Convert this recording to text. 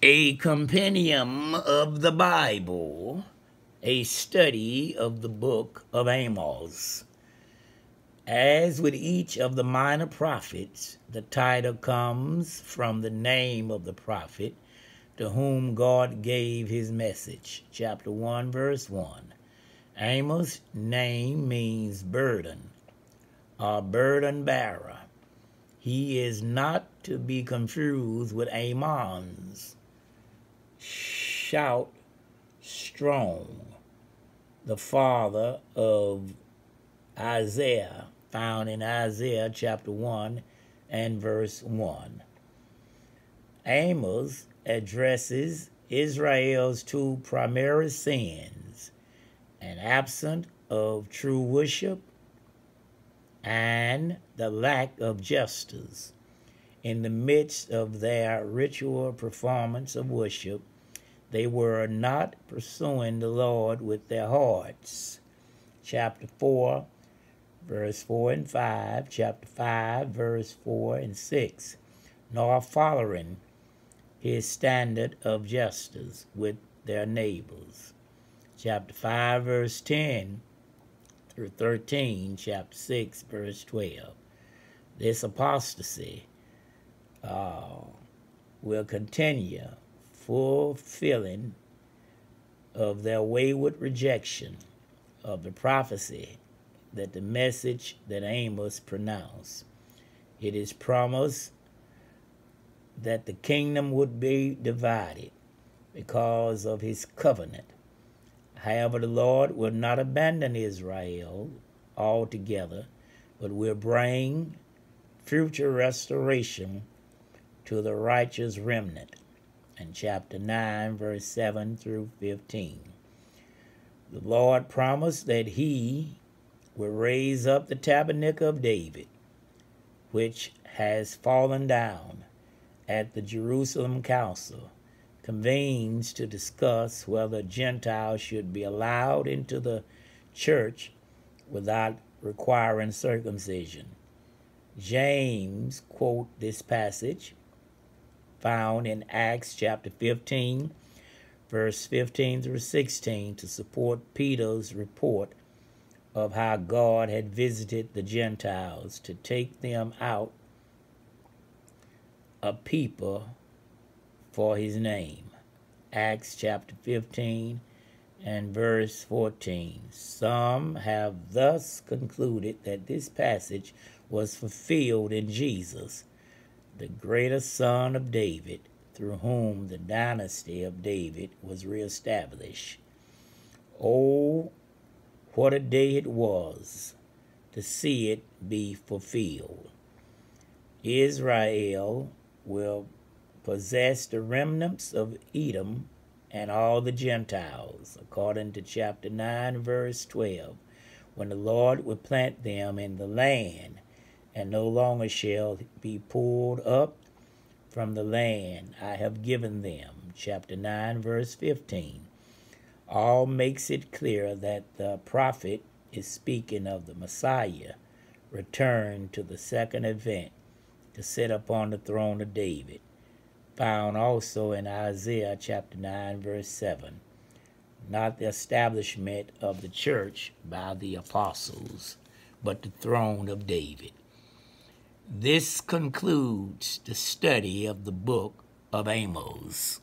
A compendium of the Bible, a study of the book of Amos. As with each of the minor prophets, the title comes from the name of the prophet to whom God gave his message. Chapter 1, verse 1. Amos' name means burden, or burden bearer. He is not to be confused with Amos, shout strong, the father of Isaiah, found in Isaiah chapter 1 and verse 1. Amos addresses Israel's two primary sins: an absence of true worship and the lack of justice. In the midst of their ritual performance of worship, they were not pursuing the Lord with their hearts. Chapter 4, verse 4 and 5, chapter 5, verse 4 and 6, nor following his standard of justice with their neighbors. Chapter 5, verse 10 through 13, chapter 6, verse 12. This apostasy will continue, fulfilling of their wayward rejection of the prophecy that the message that Amos pronounced. It is promised that the kingdom would be divided because of his covenant. However, the Lord will not abandon Israel altogether, but will bring future restoration to the righteous remnant. In chapter 9, verse 7 through 15. The Lord promised that he will raise up the tabernacle of David, which has fallen down, at the Jerusalem Council, convenes to discuss whether Gentiles should be allowed into the church without requiring circumcision. James quote this passage found in Acts chapter 15, verse 15 through 16, to support Peter's report of how God had visited the Gentiles to take them out a people for his name. Acts chapter 15 and verse 14. Some have thus concluded that this passage was fulfilled in Jesus, the greatest son of David, through whom the dynasty of David was reestablished. Oh, what a day it was to see it be fulfilled. Israel will possess the remnants of Edom and all the Gentiles, according to chapter 9, verse 12, when the Lord will plant them in the land, and no longer shall be pulled up from the land I have given them. Chapter 9, verse 15. All makes it clear that the prophet is speaking of the Messiah, return to the second advent to sit upon the throne of David, found also in Isaiah chapter 9, verse 7. Not the establishment of the church by the apostles, but the throne of David. This concludes the study of the book of Amos.